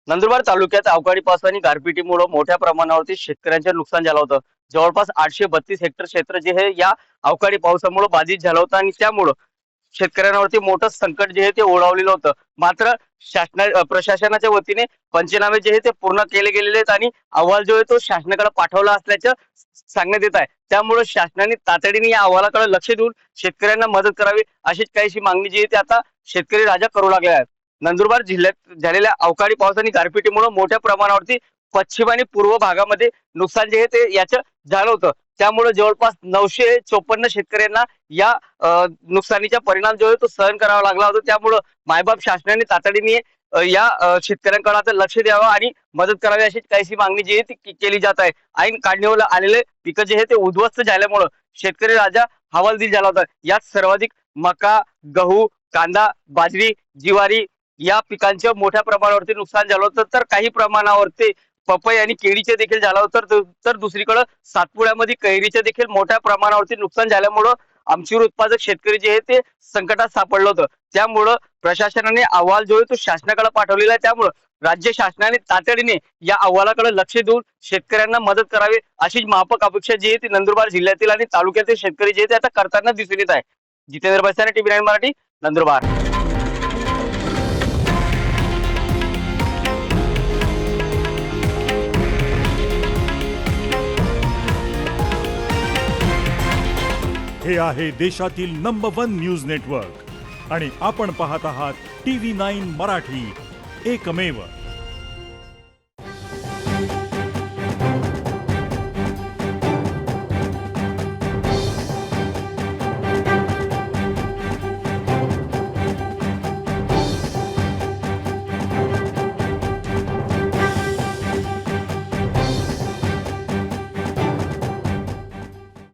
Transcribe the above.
नंदुरबार तालुक्यात अवकाळी पाऊस आणि गारपिटीमुळे मोठ्या प्रमाणावरती शेतकऱ्यांचे नुकसान झालं होतं. जवळपास 832 हेक्टर क्षेत्र जे हे या अवकाळी पावसामुळे बाधित झालं होतं आणि त्यामुळं शेतकऱ्यांवरती मोठं संकट जे आहे ते ओढावलेलं होतं. मात्र प्रशासनाच्या वतीने पंचनामे जे आहे ते पूर्ण केले गेलेले आहेत आणि अहवाल जो आहे तो शासनाकडे पाठवला असल्याचं सांगण्यात येत आहे. त्यामुळे शासनाने तातडीने या अहवालाकडे लक्ष देऊन शेतकऱ्यांना मदत करावी अशीच काहीशी मागणी जी आहे ती आता शेतकरी राजा करू लागले आहेत. नंदुरबार जिल्ह्यात झालेल्या अवकाळी पाऊस आणि गारपिटीमुळे मोठ्या प्रमाणावरती पश्चिम आणि पूर्व भागामध्ये नुकसान जे आहे ते याचं झालं होतं. त्यामुळे जवळपास 954 शेतकऱ्यांना या नुकसानीचा परिणाम जो आहे तो सहन करावा लागला होता. त्यामुळं मायबाप शासनाने तातडीने या शेतकऱ्यांकडे आता लक्ष द्यावं आणि मदत करावी अशी काहीशी मागणी जी आहे ती केली जात आहे. ऐन काढणीवर आलेले पिकं जे आहे ते उद्ध्वस्त झाल्यामुळं शेतकरी राजा हवालदिल झाला होता. यात सर्वाधिक मका, गहू, कांदा, बाजरी, ज्वारी या पिकांचं मोठ्या प्रमाणावरती नुकसान झालं होतं. तर काही प्रमाणावरती पपई आणि केळीचे देखील झालं होतं. तर दुसरीकडे सातपुड्यामध्ये कैरीचे देखील मोठ्या प्रमाणावरती नुकसान झाल्यामुळं आमचूर उत्पादक शेतकरी जे आहे ते संकटात सापडलं होतं. त्यामुळं प्रशासनाने अहवाल जो आहे तो शासनाकडे पाठवलेला आहे. त्यामुळं राज्य शासनाने तातडीने या अहवालाकडे लक्ष देऊन शेतकऱ्यांना मदत करावी अशीच माफक अपेक्षा जी आहे ती नंदुरबार जिल्ह्यातील आणि तालुक्यातील शेतकरी जे आहे ते आता करताना दिसून येत आहे. जितेंद्र बसाने, TV9 मराठी, नंदुरबार. हे आहे देशातील नंबर 1 न्यूज नेटवर्क आणि आपण पाहत आहात TV9 मराठी, एकमेव.